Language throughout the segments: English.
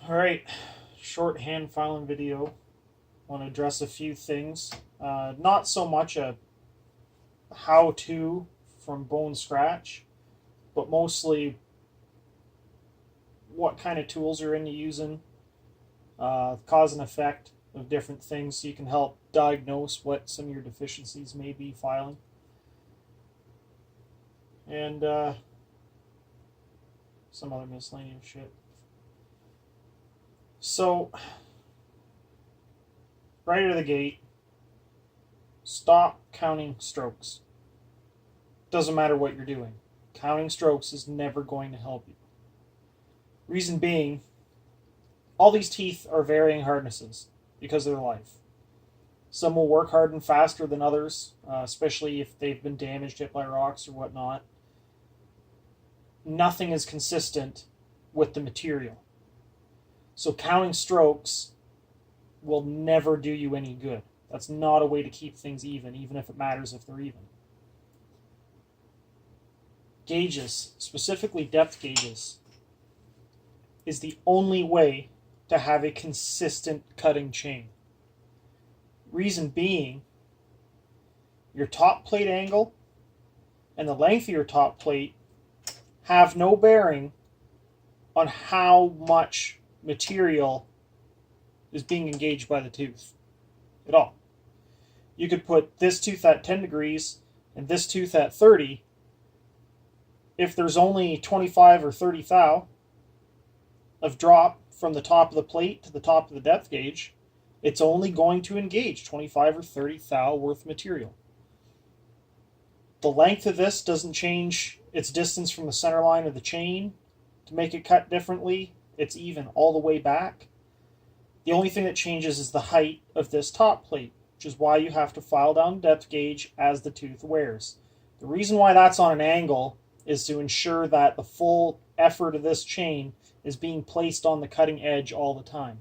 Alright, short hand filing video. Want to address a few things. Not so much a how-to from bone scratch, but mostly what kind of tools you're into using, cause and effect of different things so you can help diagnose what some of your deficiencies may be filing. And some other miscellaneous shit. So, right out of the gate, stop counting strokes. Doesn't matter what you're doing. Counting strokes is never going to help you. Reason being, all these teeth are varying hardnesses because of their life. Some will work harden faster than others, especially if they've been damaged, hit by rocks or whatnot. Nothing is consistent with the material. So counting strokes will never do you any good. That's not a way to keep things even if it matters if they're even. Gauges, specifically depth gauges, is the only way to have a consistent cutting chain. Reason being, your top plate angle and the length of your top plate have no bearing on how much material is being engaged by the tooth at all. You could put this tooth at 10 degrees and this tooth at 30. If there's only 25 or 30 thou of drop from the top of the plate to the top of the depth gauge, it's only going to engage 25 or 30 thou worth of material. The length of this doesn't change its distance from the center line of the chain to make it cut differently. It's even all the way back. The only thing that changes is the height of this top plate, which is why you have to file down depth gauge as the tooth wears. The reason why that's on an angle is to ensure that the full effort of this chain is being placed on the cutting edge all the time.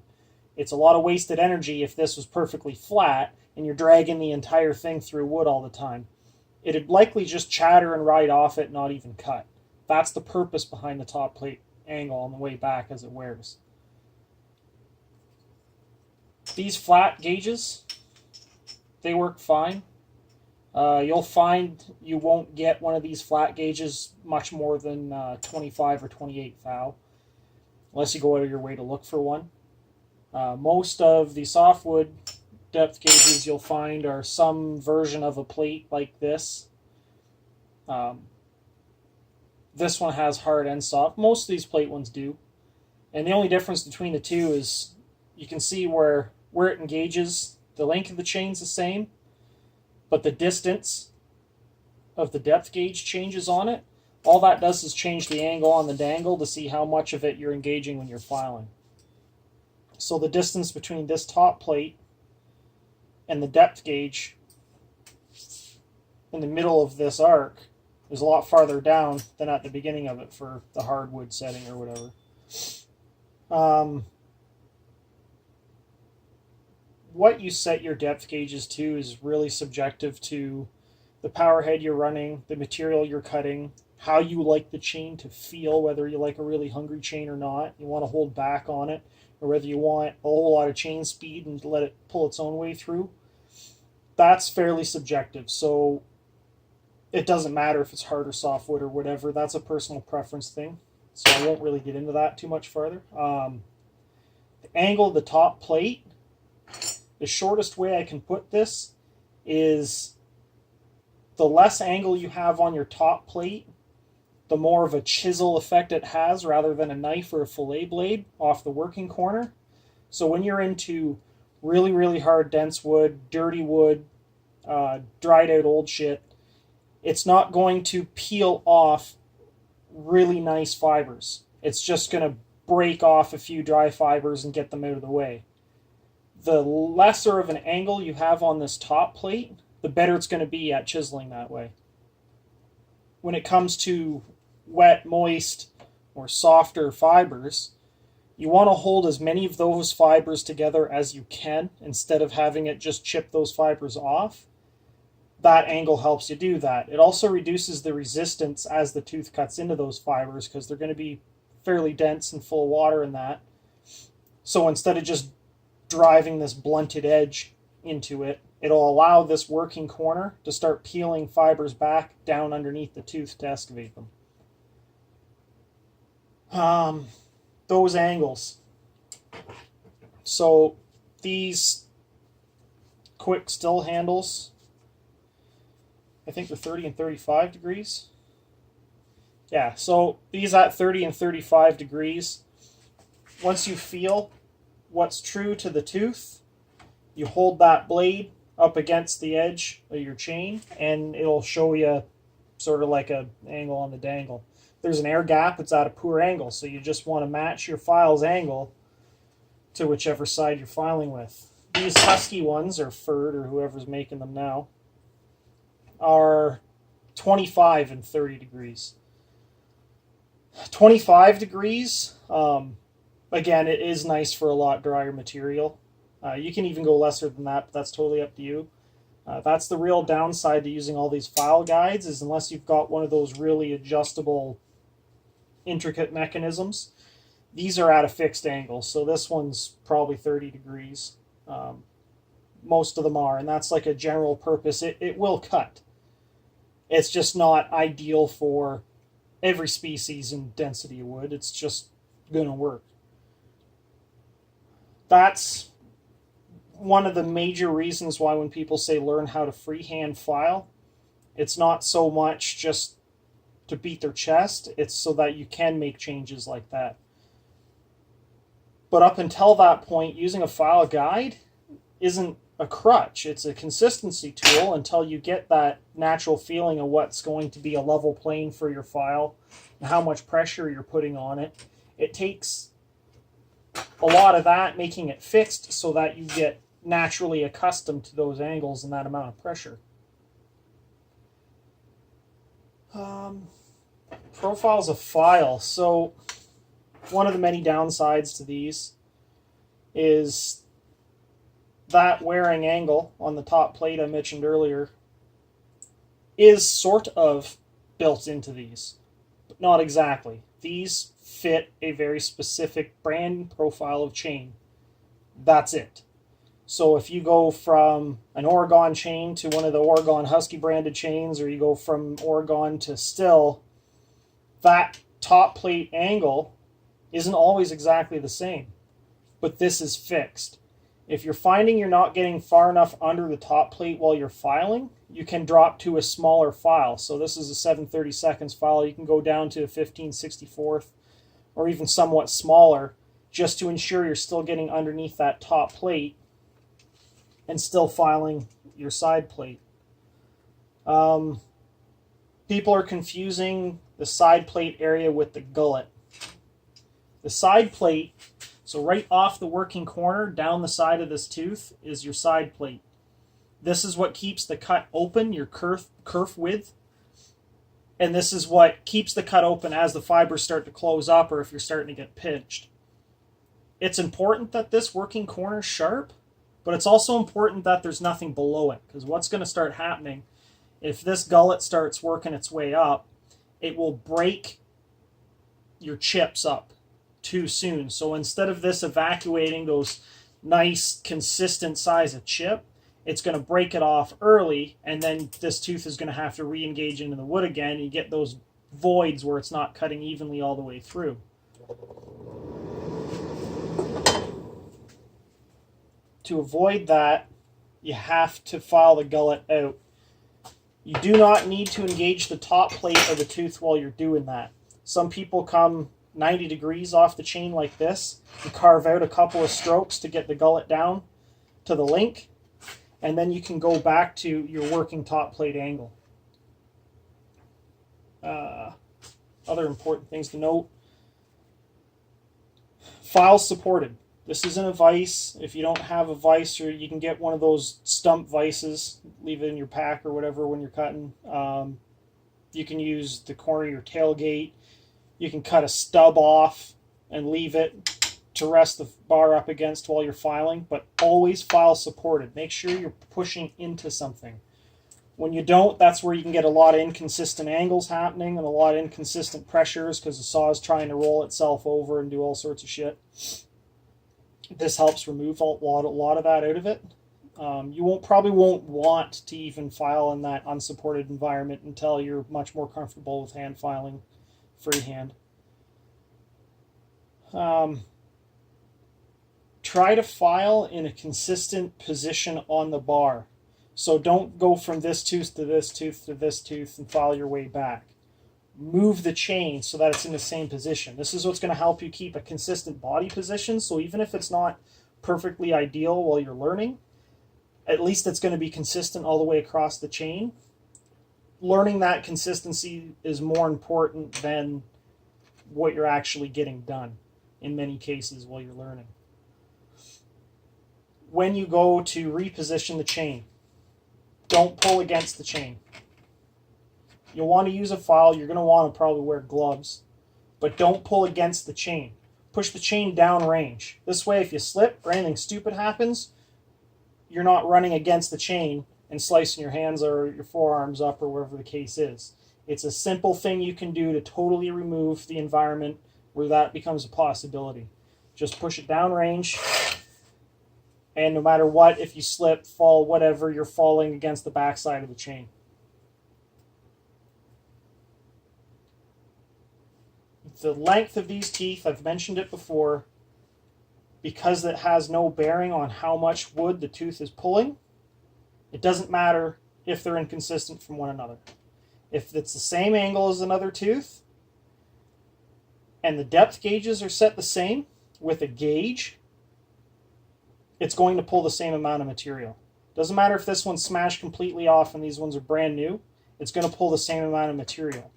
It's a lot of wasted energy if this was perfectly flat and you're dragging the entire thing through wood all the time. It'd likely just chatter and ride off it, not even cut. That's the purpose behind the top plate angle on the way back as it wears. These flat gauges, they work fine. You'll find you won't get one of these flat gauges much more than 25 or 28 thou, unless you go out of your way to look for one. Most of the softwood depth gauges you'll find are some version of a plate like this. This one has hard and soft. Most of these plate ones do. And the only difference between the two is you can see where it engages. The length of the chain's the same, but the distance of the depth gauge changes on it. All that does is change the angle on the dangle to see how much of it you're engaging when you're filing. So the distance between this top plate and the depth gauge in the middle of this arc is a lot farther down than at the beginning of it for the hardwood setting or whatever. What you set your depth gauges to is really subjective to the power head you're running, the material you're cutting, how you like the chain to feel, whether you like a really hungry chain or not, you want to hold back on it, or whether you want a whole lot of chain speed and let it pull its own way through. That's fairly subjective, so it doesn't matter if it's hard or softwood or whatever. That's a personal preference thing, so I won't really get into that too much further. The angle of the top plate, the shortest way I can put this is the less angle you have on your top plate, the more of a chisel effect it has rather than a knife or a fillet blade off the working corner. So when you're into really, really hard, dense wood, dirty wood, dried out old shit, it's not going to peel off really nice fibers. It's just going to break off a few dry fibers and get them out of the way. The lesser of an angle you have on this top plate, the better it's going to be at chiseling that way. When it comes to wet, moist, or softer fibers, you want to hold as many of those fibers together as you can instead of having it just chip those fibers off. That angle helps you do that. It also reduces the resistance as the tooth cuts into those fibers because they're going to be fairly dense and full of water in that. So instead of just driving this blunted edge into it, it'll allow this working corner to start peeling fibers back down underneath the tooth to excavate them. Those angles. So these quick still handles, I think they're 30 and 35 degrees. Yeah, so these at 30 and 35 degrees, once you feel what's true to the tooth, you hold that blade up against the edge of your chain and it'll show you sort of like an angle on the dangle. If there's an air gap, it's at a poor angle, so you just want to match your file's angle to whichever side you're filing with. These Husky ones, or Ferd, or whoever's making them now, are 25 and 30 degrees. 25 degrees, again, it is nice for a lot drier material. You can even go lesser than that, but that's totally up to you. That's the real downside to using all these file guides, is unless you've got one of those really adjustable, intricate mechanisms, these are at a fixed angle. So this one's probably 30 degrees. Most of them are, and that's like a general purpose. It will cut. It's just not ideal for every species and density of wood. It's just going to work. That's one of the major reasons why when people say learn how to freehand file, it's not so much just to beat their chest, it's so that you can make changes like that. But up until that point, using a file guide isn't a crutch. It's a consistency tool until you get that natural feeling of what's going to be a level plane for your file and how much pressure you're putting on it. It takes a lot of that, making it fixed so that you get naturally accustomed to those angles and that amount of pressure. Profiles of file. So one of the many downsides to these is that wearing angle on the top plate I mentioned earlier is sort of built into these, but not exactly. These fit a very specific brand profile of chain. That's it. So if you go from an Oregon chain to one of the Oregon Husky branded chains, or you go from Oregon to Still, that top plate angle isn't always exactly the same, but this is fixed. If you're finding you're not getting far enough under the top plate while you're filing, you can drop to a smaller file. So this is a 7/32 file. You can go down to a 15/64 or even somewhat smaller, just to ensure you're still getting underneath that top plate and still filing your side plate. People are confusing the side plate area with the gullet. The side plate, so right off the working corner down the side of this tooth, is your side plate. This is what keeps the cut open, your kerf width, and this is what keeps the cut open as the fibers start to close up or if you're starting to get pinched. It's important that this working corner is sharp, but it's also important that there's nothing below it, because what's going to start happening, if this gullet starts working its way up, it will break your chips up too soon. So instead of this evacuating those nice consistent size of chip, it's going to break it off early, and then this tooth is going to have to re-engage into the wood again, and you get those voids where it's not cutting evenly all the way through. To avoid that, you have to file the gullet out. You do not need to engage the top plate of the tooth while you're doing that. Some people come 90 degrees off the chain like this and carve out a couple of strokes to get the gullet down to the link, and then you can go back to your working top plate angle. Other important things to note: files supported. This isn't a vise. If you don't have a vise, or you can get one of those stump vices, leave it in your pack or whatever when you're cutting. You can use the corner of your tailgate. You can cut a stub off and leave it to rest the bar up against while you're filing, but always file supported. Make sure you're pushing into something. When you don't, that's where you can get a lot of inconsistent angles happening and a lot of inconsistent pressures, because the saw is trying to roll itself over and do all sorts of shit. This helps remove a lot of that out of it. You probably won't want to even file in that unsupported environment until you're much more comfortable with hand filing freehand. Try to file in a consistent position on the bar. So don't go from this tooth to this tooth to this tooth and file your way back. Move the chain so that it's in the same position. This is what's going to help you keep a consistent body position. So even if it's not perfectly ideal while you're learning, at least it's going to be consistent all the way across the chain. Learning that consistency is more important than what you're actually getting done in many cases while you're learning. When you go to reposition the chain, don't pull against the chain. You'll want to use a file. You're going to want to probably wear gloves, but don't pull against the chain. Push the chain down range. This way, if you slip or anything stupid happens, you're not running against the chain and slicing your hands or your forearms up or whatever the case is. It's a simple thing you can do to totally remove the environment where that becomes a possibility. Just push it down range, and no matter what, if you slip, fall, whatever, you're falling against the backside of the chain. The length of these teeth, I've mentioned it before, because it has no bearing on how much wood the tooth is pulling, it doesn't matter if they're inconsistent from one another. If it's the same angle as another tooth, and the depth gauges are set the same with a gauge, it's going to pull the same amount of material. Doesn't matter if this one's smashed completely off and these ones are brand new, it's going to pull the same amount of material.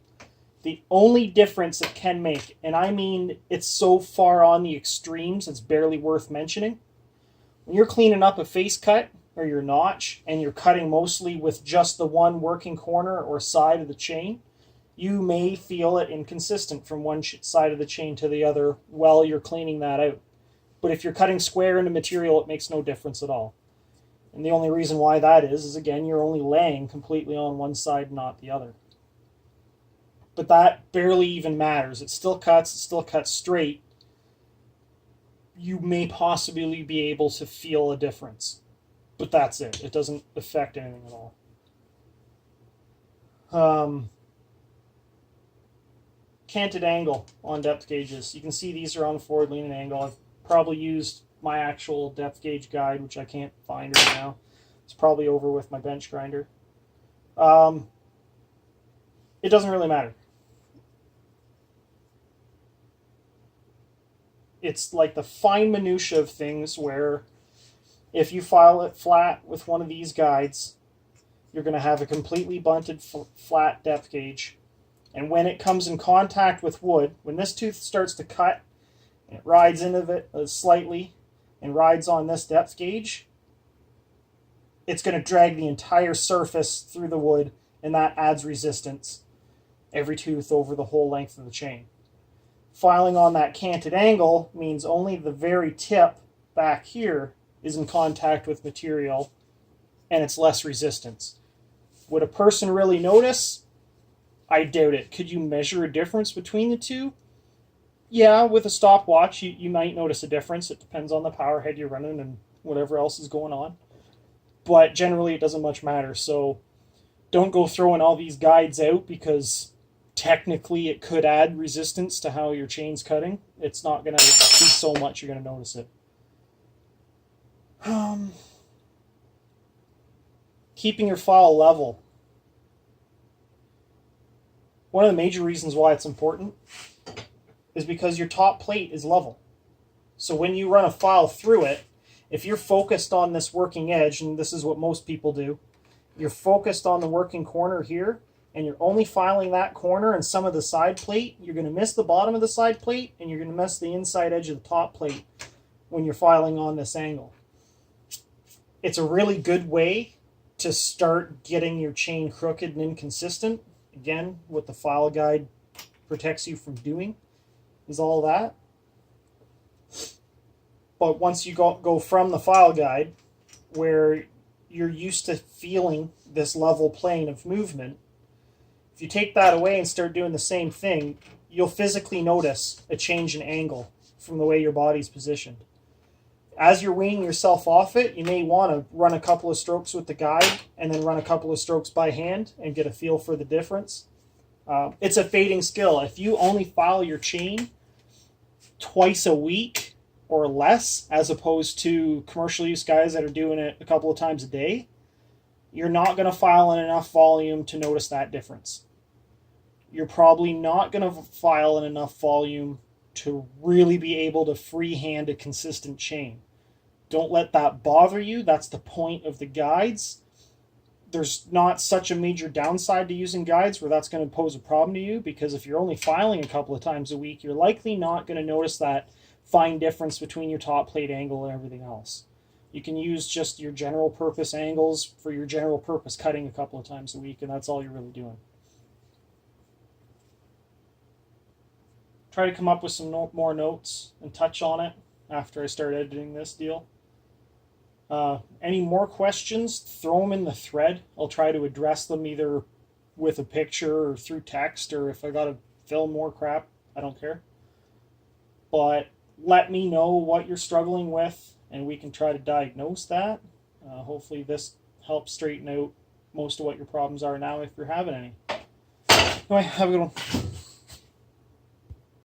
The only difference it can make, and I mean it's so far on the extremes it's barely worth mentioning, when you're cleaning up a face cut or your notch and you're cutting mostly with just the one working corner or side of the chain, you may feel it inconsistent from one side of the chain to the other while you're cleaning that out. But if you're cutting square into material, it makes no difference at all. And the only reason why that is again, you're only laying completely on one side, not the other. But that barely even matters. It still cuts straight. You may possibly be able to feel a difference. But that's it. It doesn't affect anything at all. Canted angle on depth gauges. You can see these are on the forward leaning angle. I've probably used my actual depth gauge guide, which I can't find right now. It's probably over with my bench grinder. It doesn't really matter. It's like the fine minutia of things where if you file it flat with one of these guides, you're going to have a completely bunted flat depth gauge. And when it comes in contact with wood, when this tooth starts to cut, and it rides into it slightly and rides on this depth gauge, it's going to drag the entire surface through the wood, and that adds resistance every tooth over the whole length of the chain. Filing on that canted angle means only the very tip back here is in contact with material, and it's less resistance. Would a person really notice? I doubt it. Could you measure a difference between the two? Yeah, with a stopwatch, you might notice a difference. It depends on the power head you're running and whatever else is going on. But generally, it doesn't much matter. So don't go throwing all these guides out because technically it could add resistance to how your chain's cutting. It's not going to be so much you're going to notice it. Keeping your file level. One of the major reasons why it's important is because your top plate is level. So when you run a file through it, if you're focused on this working edge, and this is what most people do, you're focused on the working corner here, and you're only filing that corner and some of the side plate, you're going to miss the bottom of the side plate, and you're going to miss the inside edge of the top plate when you're filing on this angle. It's a really good way to start getting your chain crooked and inconsistent. Again, what the file guide protects you from doing is all that. But once you go from the file guide, where you're used to feeling this level plane of movement, if you take that away and start doing the same thing, you'll physically notice a change in angle from the way your body's positioned. As you're weaning yourself off it, you may want to run a couple of strokes with the guide and then run a couple of strokes by hand and get a feel for the difference. It's a fading skill. If you only file your chain twice a week or less, as opposed to commercial use guys that are doing it a couple of times a day, you're not going to file in enough volume to notice that difference. You're probably not going to file in enough volume to really be able to freehand a consistent chain. Don't let that bother you. That's the point of the guides. There's not such a major downside to using guides where that's going to pose a problem to you, because if you're only filing a couple of times a week, you're likely not going to notice that fine difference between your top plate angle and everything else. You can use just your general purpose angles for your general purpose cutting a couple of times a week, and that's all you're really doing. Try to come up with some more notes and touch on it after I start editing this deal. Any more questions, throw them in the thread. I'll try to address them either with a picture or through text, or if I gotta film more crap, I don't care. But let me know what you're struggling with, and we can try to diagnose that. Hopefully this helps straighten out most of what your problems are now, if you're having any. Anyway, have a good one.